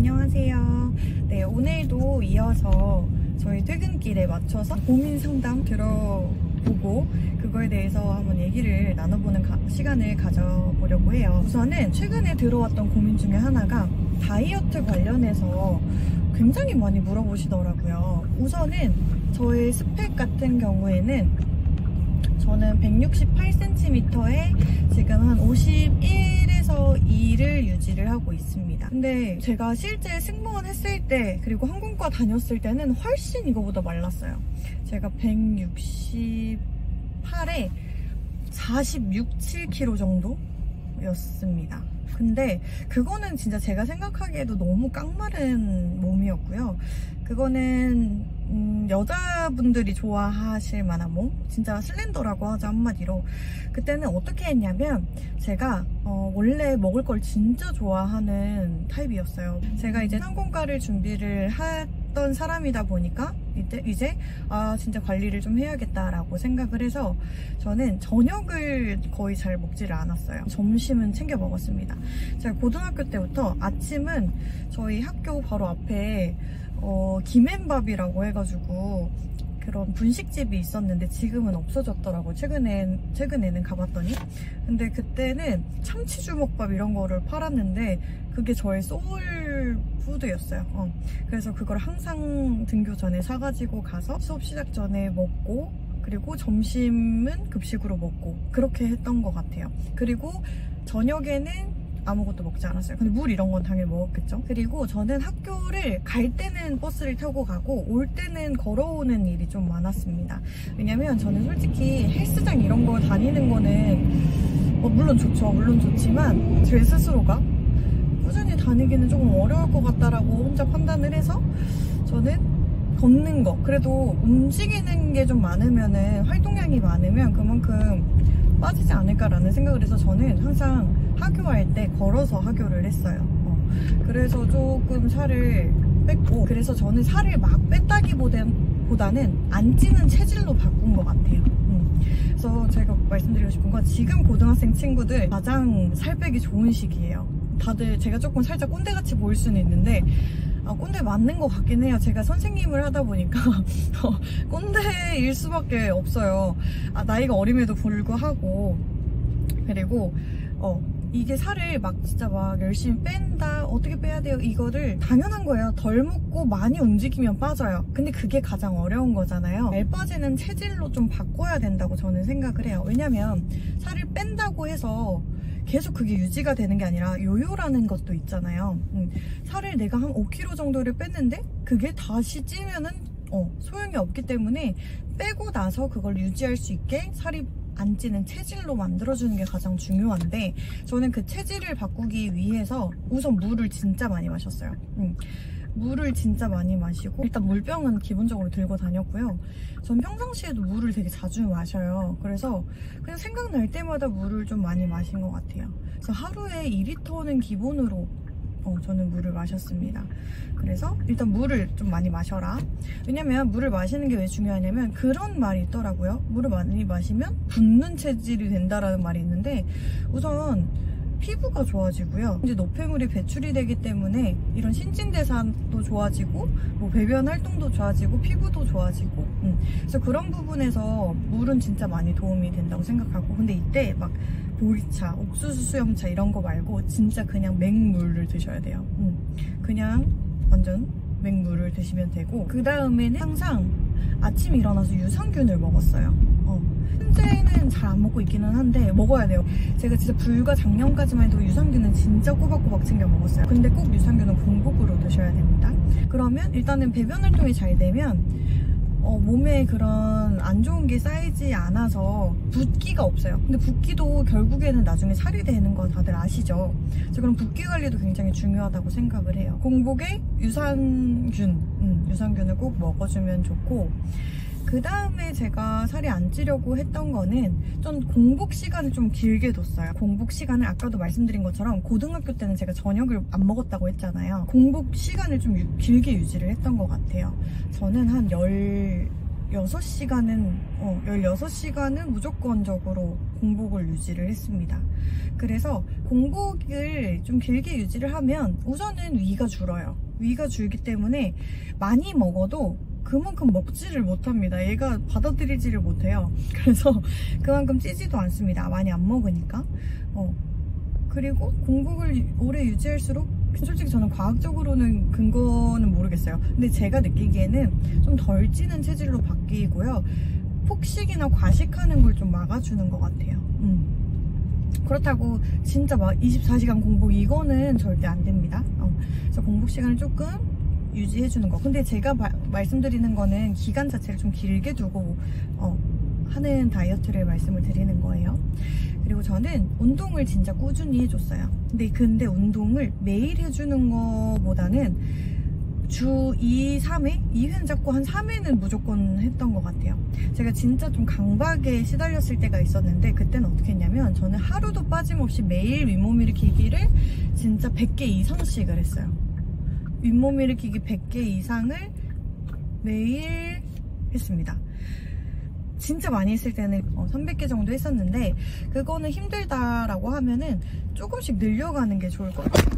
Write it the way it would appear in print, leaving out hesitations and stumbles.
안녕하세요. 네, 오늘도 이어서 저희 퇴근길에 맞춰서 고민 상담 들어보고 그거에 대해서 한번 얘기를 나눠보는 시간을 가져보려고 해요. 우선은 최근에 들어왔던 고민 중에 하나가 다이어트 관련해서 굉장히 많이 물어보시더라고요. 우선은 저의 스펙 같은 경우에는 저는 168cm에 지금 한 51에서 2를 유지를 하고 있습니다. 근데 제가 실제 승무원 했을 때 그리고 항공과 다녔을 때는 훨씬 이거보다 말랐어요. 제가 168에 46, 7kg 정도였습니다. 근데 그거는 진짜 제가 생각하기에도 너무 깡마른 몸이었고요. 그거는 여자분들이 좋아하실 만한 몸? 진짜 슬렌더라고 하죠, 한마디로. 그때는 어떻게 했냐면 제가 원래 먹을 걸 진짜 좋아하는 타입이었어요. 제가 이제 항공과를 준비를 했던 사람이다 보니까 이제 진짜 관리를 좀 해야겠다라고 생각을 해서 저는 저녁을 거의 잘 먹지를 않았어요. 점심은 챙겨 먹었습니다. 제가 고등학교 때부터 아침은 저희 학교 바로 앞에 김앤밥이라고 해가지고 그런 분식집이 있었는데 지금은 없어졌더라고요. 최근에는 가봤더니. 근데 그때는 참치주먹밥 이런 거를 팔았는데 그게 저의 소울푸드였어요. 그래서 그걸 항상 등교 전에 사가지고 가서 수업 시작 전에 먹고 그리고 점심은 급식으로 먹고 그렇게 했던 것 같아요. 그리고 저녁에는 아무것도 먹지 않았어요. 근데 물 이런 건 당연히 먹었겠죠. 그리고 저는 학교를 갈 때는 버스를 타고 가고 올 때는 걸어오는 일이 좀 많았습니다. 왜냐면 저는 솔직히 헬스장 이런 거 다니는 거는 물론 좋죠. 물론 좋지만 제 스스로가 꾸준히 다니기는 조금 어려울 것 같다라고 혼자 판단을 해서 저는 걷는 거, 그래도 움직이는 게 좀 많으면은 활동량이 많으면 그만큼 빠지지 않을까라는 생각을 해서 저는 항상 하교할 때 걸어서 하교를 했어요. 그래서 조금 살을 뺐고, 그래서 저는 살을 막 뺐다기보다는 안 찌는 체질로 바꾼 것 같아요. 그래서 제가 말씀드리고 싶은 건 지금 고등학생 친구들 가장 살 빼기 좋은 시기예요. 다들 제가 조금 살짝 꼰대같이 보일 수는 있는데 꼰대 맞는 것 같긴 해요. 제가 선생님을 하다 보니까 꼰대일 수밖에 없어요. 나이가 어림에도 불구하고. 그리고 이게 살을 진짜 열심히 뺀다, 어떻게 빼야 돼요, 이거를 당연한 거예요. 덜 먹고 많이 움직이면 빠져요. 근데 그게 가장 어려운 거잖아요. 잘 빠지는 체질로 좀 바꿔야 된다고 저는 생각을 해요. 왜냐면 살을 뺀다고 해서 계속 그게 유지가 되는 게 아니라 요요라는 것도 있잖아요. 살을 내가 한 5kg 정도를 뺐는데 그게 다시 찌면은 소용이 없기 때문에 빼고 나서 그걸 유지할 수 있게 살이 안 찌는 체질로 만들어주는 게 가장 중요한데, 저는 그 체질을 바꾸기 위해서 우선 물을 진짜 많이 마셨어요. 물을 진짜 많이 마시고, 일단 물병은 기본적으로 들고 다녔고요. 전 평상시에도 물을 되게 자주 마셔요. 그래서 그냥 생각날 때마다 물을 좀 많이 마신 것 같아요. 그래서 하루에 2리터는 기본으로 저는 물을 마셨습니다. 그래서 일단 물을 좀 많이 마셔라. 왜냐면 물을 마시는 게 왜 중요하냐면 그런 말이 있더라고요. 물을 많이 마시면 붓는 체질이 된다라는 말이 있는데, 우선 피부가 좋아지고요. 이제 노폐물이 배출이 되기 때문에 이런 신진대사도 좋아지고 배변 활동도 좋아지고 피부도 좋아지고 그래서 그런 부분에서 물은 진짜 많이 도움이 된다고 생각하고, 근데 이때 보리차, 옥수수 수염차 이런 거 말고 진짜 그냥 맹물을 드셔야 돼요. 그냥 완전 맹물을 드시면 되고, 그 다음에는 항상 아침에 일어나서 유산균을 먹었어요. 현재는 잘 안 먹고 있기는 한데 먹어야 돼요. 제가 진짜 불과 작년까지만 해도 유산균은 진짜 꼬박꼬박 챙겨 먹었어요. 근데 꼭 유산균은 공복으로 드셔야 됩니다. 그러면 일단은 배변 활동이 잘 되면 몸에 그런 안 좋은 게 쌓이지 않아서 붓기가 없어요. 근데 붓기도 결국에는 나중에 살이 되는 거 다들 아시죠? 그래서 그런 붓기 관리도 굉장히 중요하다고 생각을 해요. 공복에 유산균을 꼭 먹어주면 좋고, 그 다음에 제가 살이 안 찌려고 했던 거는 좀 공복 시간을 좀 길게 뒀어요. 공복 시간을 아까도 말씀드린 것처럼 고등학교 때는 제가 저녁을 안 먹었다고 했잖아요. 공복 시간을 좀 길게 유지를 했던 것 같아요. 저는 한 16시간은 무조건적으로 공복을 유지를 했습니다. 그래서 공복을 좀 길게 유지를 하면 우선은 위가 줄어요. 위가 줄기 때문에 많이 먹어도 그만큼 먹지를 못합니다. 얘가 받아들이지를 못해요. 그래서 그만큼 찌지도 않습니다. 많이 안 먹으니까. 그리고 공복을 오래 유지할수록 솔직히 저는 과학적으로는 근거는 모르겠어요. 근데 제가 느끼기에는 좀 덜 찌는 체질로 바뀌고요. 폭식이나 과식하는 걸 좀 막아주는 것 같아요. 그렇다고 진짜 막 24시간 공복 이거는 절대 안 됩니다. 그래서 공복 시간을 조금 유지해주는 거. 근데 제가 말씀드리는 거는 기간 자체를 좀 길게 두고 하는 다이어트를 말씀을 드리는 거예요. 그리고 저는 운동을 진짜 꾸준히 해줬어요. 근데 운동을 매일 해주는 거보다는 주 2, 3회? 2회는 잡고 한 3회는 무조건 했던 것 같아요. 제가 진짜 좀 강박에 시달렸을 때가 있었는데 그때는 어떻게 했냐면 저는 하루도 빠짐없이 매일 윗몸 일으키기를 진짜 100개 이상씩을 했어요. 윗몸 일으키기 100개 이상을 매일 했습니다. 진짜 많이 했을 때는 300개 정도 했었는데 그거는 힘들다라고 하면은 조금씩 늘려가는 게 좋을 것 같아요.